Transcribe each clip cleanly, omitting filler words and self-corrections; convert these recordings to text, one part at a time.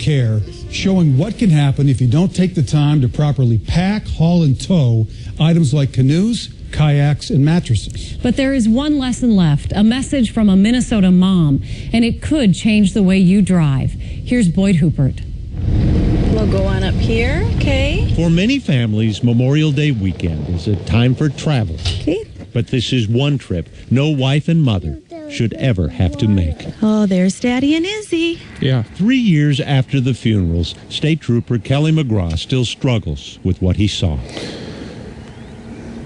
KARE, showing what can happen if you don't take the time to properly pack, haul, and tow items like canoes, kayaks, and mattresses. But there is one lesson left, a message from a Minnesota mom, and it could change the way you drive. Here's Boyd Hupert. We'll go on up here, okay? For many families, Memorial Day weekend is a time for travel. Okay. But this is one trip no wife and mother should ever have to make. Oh, there's Daddy and Izzy. Yeah. 3 years after the funerals, State Trooper Kelly McGraw still struggles with what he saw.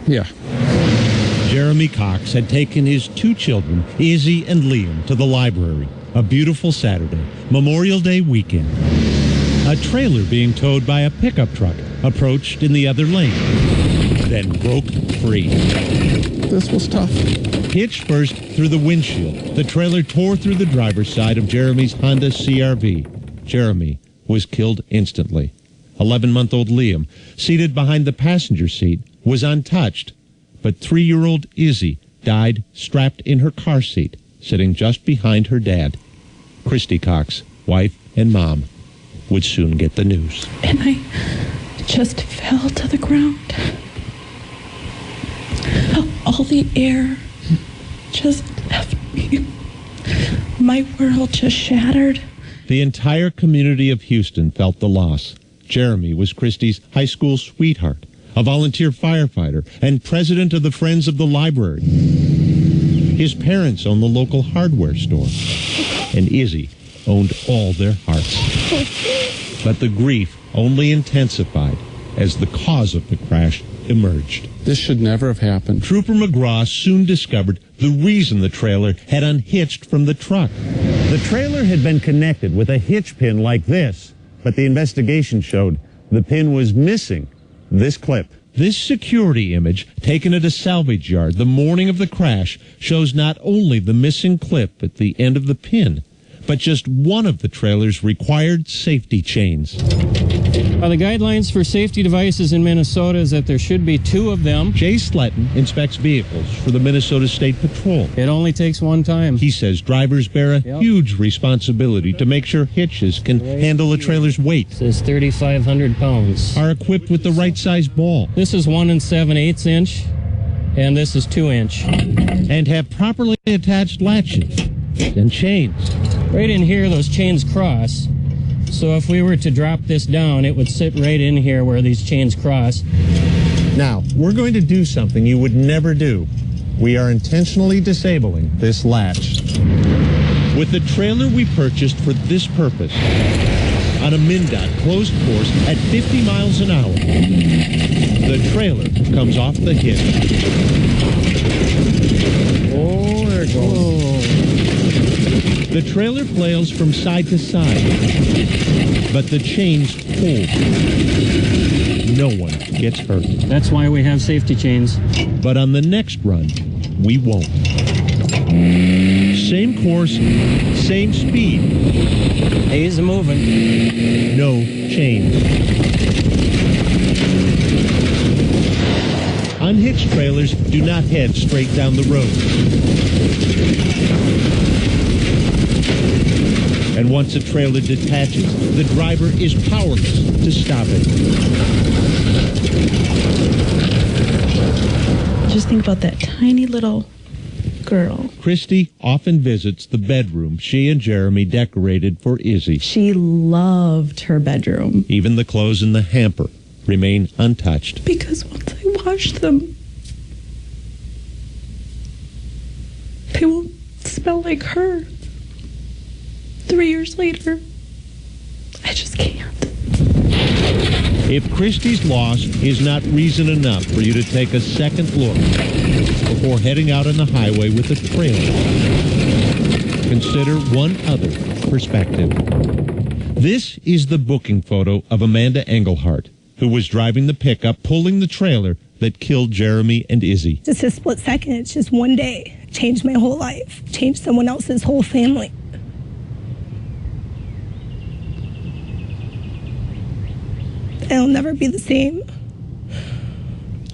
Yeah. Jeremy Cox had taken his 2 children, Izzy and Liam, to the library. A beautiful Saturday, Memorial Day weekend. A trailer being towed by a pickup truck approached in the other lane, then broke free. This was tough. Hitched first through the windshield, the trailer tore through the driver's side of Jeremy's Honda CR-V. Jeremy was killed instantly. 11-month-old Liam, seated behind the passenger seat, was untouched, but 3-year-old Izzy died strapped in her car seat, sitting just behind her dad. Christy Cox, wife and mom, would soon get the news. And I just fell to the ground. All the air just left me. My world just shattered. The entire community of Houston felt the loss. Jeremy was Christy's high school sweetheart, a volunteer firefighter, and president of the Friends of the Library. His parents owned the local hardware store, and Izzy owned all their hearts. But the grief only intensified as the cause of the crash emerged. This should never have happened. Trooper McGraw soon discovered the reason the trailer had unhitched from the truck. The trailer had been connected with a hitch pin like this, but the investigation showed the pin was missing this clip. This security image, taken at a salvage yard the morning of the crash, shows not only the missing clip at the end of the pin, but just one of the trailer's required safety chains. The guidelines for safety devices in Minnesota is that there should be 2 of them. Jay Sletton inspects vehicles for the Minnesota State Patrol. It only takes one time. He says drivers bear a huge responsibility to make sure hitches can handle a trailer's weight. It says 3,500 pounds. Are equipped with the right size ball. This is 1 7/8 inch, and this is 2 inch. And have properly attached latches and chains. Right in here, those chains cross. So if we were to drop this down, it would sit right in here where these chains cross. Now, we're going to do something you would never do. We are intentionally disabling this latch. With the trailer we purchased for this purpose, on a MnDOT closed course at 50 miles an hour, the trailer comes off the hitch. Oh, there it goes. The trailer flails from side to side, but the chains pull. No one gets hurt. That's why we have safety chains. But on the next run, we won't. Same course, same speed. He's moving. No chains. Unhitched trailers do not head straight down the road. And once a trailer detaches, the driver is powerless to stop it. Just think about that tiny little girl. Christy often visits the bedroom she and Jeremy decorated for Izzy. She loved her bedroom. Even the clothes in the hamper remain untouched. Because once I wash them, they won't smell like her. 3 years later, I just can't. If Christy's loss is not reason enough for you to take a second look before heading out on the highway with a trailer, consider one other perspective. This is the booking photo of Amanda Engelhardt, who was driving the pickup pulling the trailer that killed Jeremy and Izzy. Just a split second. It's just one day. Changed my whole life. Changed someone else's whole family. It'll never be the same.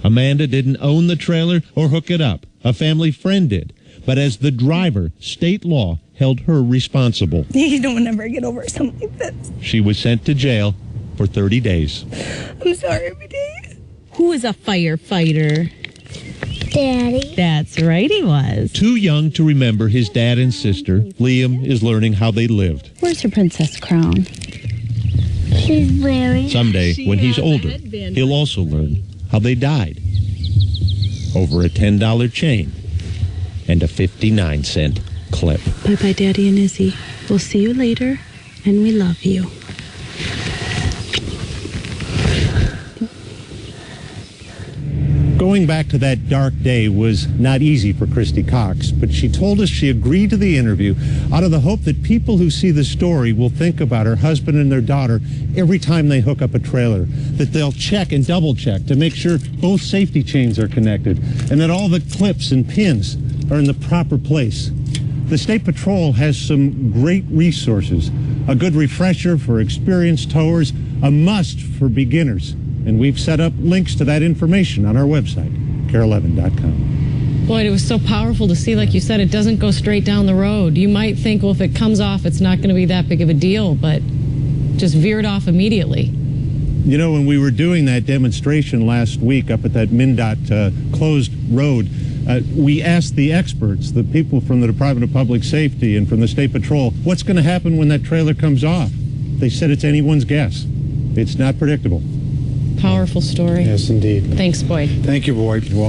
Amanda didn't own the trailer or hook it up. A family friend did. But as the driver, state law held her responsible. You don't ever get over something like this. She was sent to jail for 30 days. I'm sorry every day. Who is a firefighter? Daddy. That's right, he was. Too young to remember his dad and sister, Liam is learning how they lived. Where's her princess crown? She's wearing. Someday, when he's older, he'll also learn how they died. Over a $10 chain and a 59-cent clip. Bye-bye, Daddy and Izzy. We'll see you later, and we love you. Going back to that dark day was not easy for Christy Cox, but she told us she agreed to the interview out of the hope that people who see the story will think about her husband and their daughter every time they hook up a trailer, that they'll check and double check to make sure both safety chains are connected and that all the clips and pins are in the proper place. The State Patrol has some great resources, a good refresher for experienced towers, a must for beginners. And we've set up links to that information on our website, KARE11.com. Boy, it was so powerful to see, like you said, it doesn't go straight down the road. You might think, well, if it comes off, it's not going to be that big of a deal, but just veered off immediately. You know, when we were doing that demonstration last week up at that MnDOT closed road, we asked the experts, the people from the Department of Public Safety and from the State Patrol, what's going to happen when that trailer comes off? They said it's anyone's guess. It's not predictable. Powerful story. Yes, indeed. Thanks, Boyd. Thank you, Boyd. You're welcome.